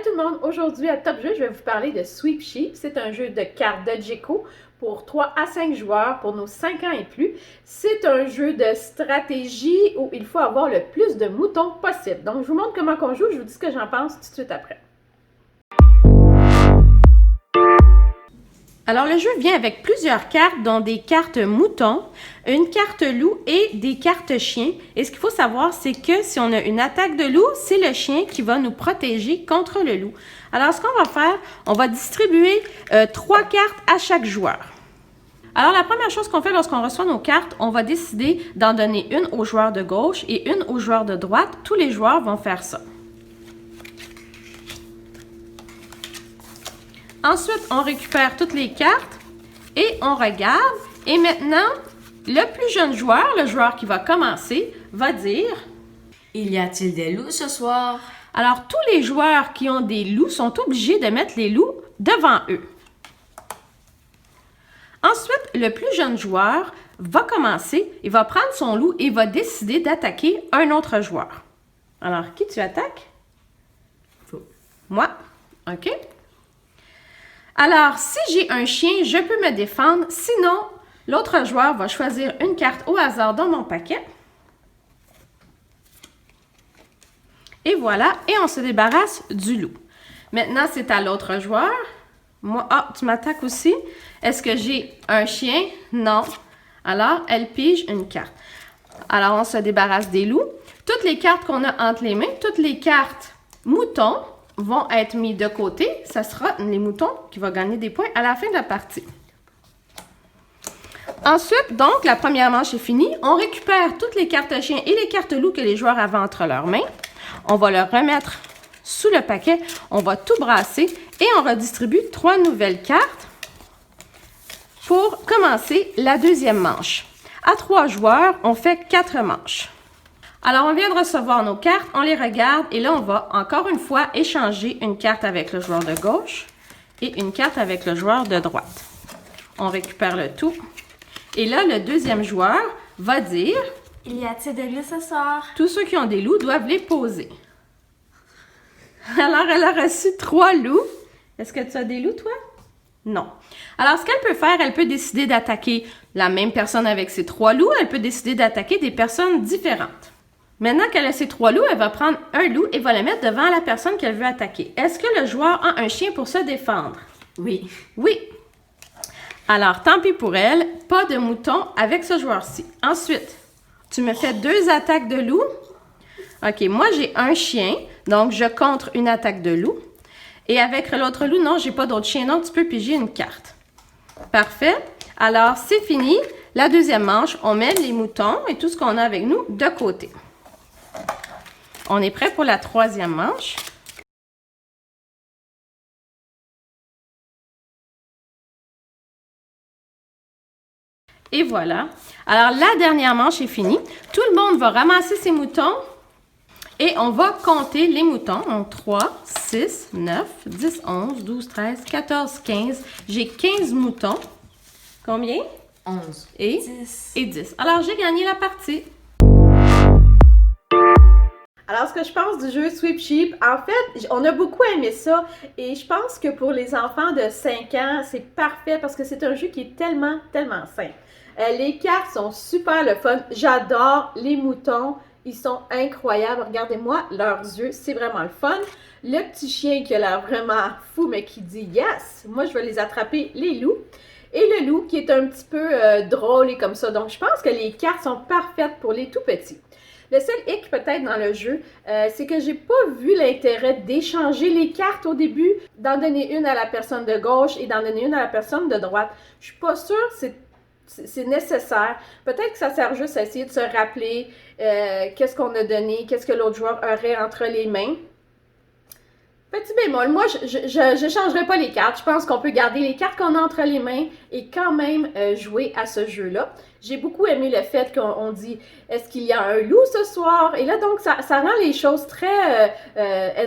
tout le monde! Aujourd'hui à Top Jeu, je vais vous parler de Sweep Sheep. C'est un jeu de cartes de Djeco pour 3 à 5 joueurs pour nos 5 ans et plus. C'est un jeu de stratégie où il faut avoir le plus de moutons possible. Donc je vous montre comment on joue, je vous dis ce que j'en pense tout de suite après. Alors, le jeu vient avec plusieurs cartes, dont des cartes moutons, une carte loup et des cartes chiens. Et ce qu'il faut savoir, c'est que si on a une attaque de loup, c'est le chien qui va nous protéger contre le loup. Alors, ce qu'on va faire, on va distribuer 3 cartes à chaque joueur. Alors, la première chose qu'on fait lorsqu'on reçoit nos cartes, on va décider d'en donner une au joueur de gauche et une au joueur de droite. Tous les joueurs vont faire ça. Ensuite, on récupère toutes les cartes et on regarde. Et maintenant, le plus jeune joueur, le joueur qui va commencer, va dire « Y a-t-il des loups ce soir? » Alors, tous les joueurs qui ont des loups sont obligés de mettre les loups devant eux. Ensuite, le plus jeune joueur va commencer, il va prendre son loup et va décider d'attaquer un autre joueur. Alors, qui tu attaques? Moi. OK. Alors, si j'ai un chien, je peux me défendre. Sinon, l'autre joueur va choisir une carte au hasard dans mon paquet. Et voilà, et on se débarrasse du loup. Maintenant, c'est à l'autre joueur. Moi, tu m'attaques aussi. Est-ce que j'ai un chien? Non. Alors, elle pige une carte. Alors, on se débarrasse des loups. Toutes les cartes qu'on a entre les mains, toutes les cartes moutons, vont être mis de côté. Ça sera les moutons qui vont gagner des points à la fin de la partie. Ensuite, donc, la première manche est finie. On récupère toutes les cartes chiens et les cartes loups que les joueurs avaient entre leurs mains. On va le remettre sous le paquet. On va tout brasser et on redistribue 3 nouvelles cartes pour commencer la deuxième manche. À 3 joueurs, on fait 4 manches. Alors, on vient de recevoir nos cartes, on les regarde et là, on va encore une fois échanger une carte avec le joueur de gauche et une carte avec le joueur de droite. On récupère le tout. Et là, le deuxième joueur va dire... Y a-t-il des loups ce soir? Tous ceux qui ont des loups doivent les poser. Alors, elle a reçu 3 loups. Est-ce que tu as des loups, toi? Non. Alors, ce qu'elle peut faire, elle peut décider d'attaquer la même personne avec ses 3 loups. Elle peut décider d'attaquer des personnes différentes. Maintenant qu'elle a ses 3 loups, elle va prendre un loup et va le mettre devant la personne qu'elle veut attaquer. Est-ce que le joueur a un chien pour se défendre? Oui. Oui. Alors, tant pis pour elle, pas de mouton avec ce joueur-ci. Ensuite, tu me fais 2 attaques de loup. OK, moi, j'ai un chien, donc je contre une attaque de loup. Et avec l'autre loup, non, j'ai pas d'autre chien, donc tu peux piger une carte. Parfait. Alors, c'est fini. La deuxième manche, on met les moutons et tout ce qu'on a avec nous de côté. On est prêt pour la troisième manche. Et voilà. Alors, la dernière manche est finie. Tout le monde va ramasser ses moutons et on va compter les moutons. Donc, 3, 6, 9, 10, 11, 12, 13, 14, 15. J'ai 15 moutons. Combien? 11. Et 10. Et 10. Alors, j'ai gagné la partie. Alors, ce que je pense du jeu Sweep Sheep, en fait, on a beaucoup aimé ça et je pense que pour les enfants de 5 ans, c'est parfait parce que c'est un jeu qui est tellement, tellement simple. Les cartes sont super le fun. J'adore les moutons. Ils sont incroyables. Regardez-moi leurs yeux. C'est vraiment le fun. Le petit chien qui a l'air vraiment fou, mais qui dit « Yes! » Moi, je vais les attraper, les loups. Et le loup qui est un petit peu drôle et comme ça. Donc, je pense que les cartes sont parfaites pour les tout petits. Le seul hic peut-être dans le jeu, c'est que j'ai pas vu l'intérêt d'échanger les cartes au début, d'en donner une à la personne de gauche et d'en donner une à la personne de droite. Je suis pas sûre que c'est nécessaire. Peut-être que ça sert juste à essayer de se rappeler qu'est-ce qu'on a donné, qu'est-ce que l'autre joueur aurait entre les mains. Petit bémol, moi, je changerai pas les cartes. Je pense qu'on peut garder les cartes qu'on a entre les mains et quand même jouer à ce jeu-là. J'ai beaucoup aimé le fait qu'on dit « Est-ce qu'il y a un loup ce soir? » Et là, donc, ça rend les choses très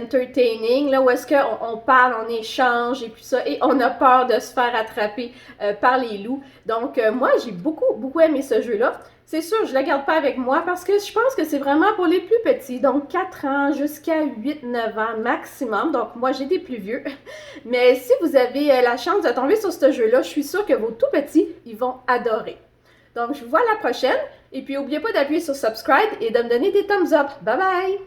entertaining, là, où est-ce qu'on parle, on échange et puis ça, et on a peur de se faire attraper par les loups. Donc, moi, j'ai beaucoup, beaucoup aimé ce jeu-là. C'est sûr, je ne la garde pas avec moi parce que je pense que c'est vraiment pour les plus petits, donc 4 ans jusqu'à 8-9 ans maximum. Donc moi, j'ai des plus vieux. Mais si vous avez la chance de tomber sur ce jeu-là, je suis sûre que vos tout petits, ils vont adorer. Donc je vous vois à la prochaine. Et puis n'oubliez pas d'appuyer sur subscribe et de me donner des thumbs up. Bye bye!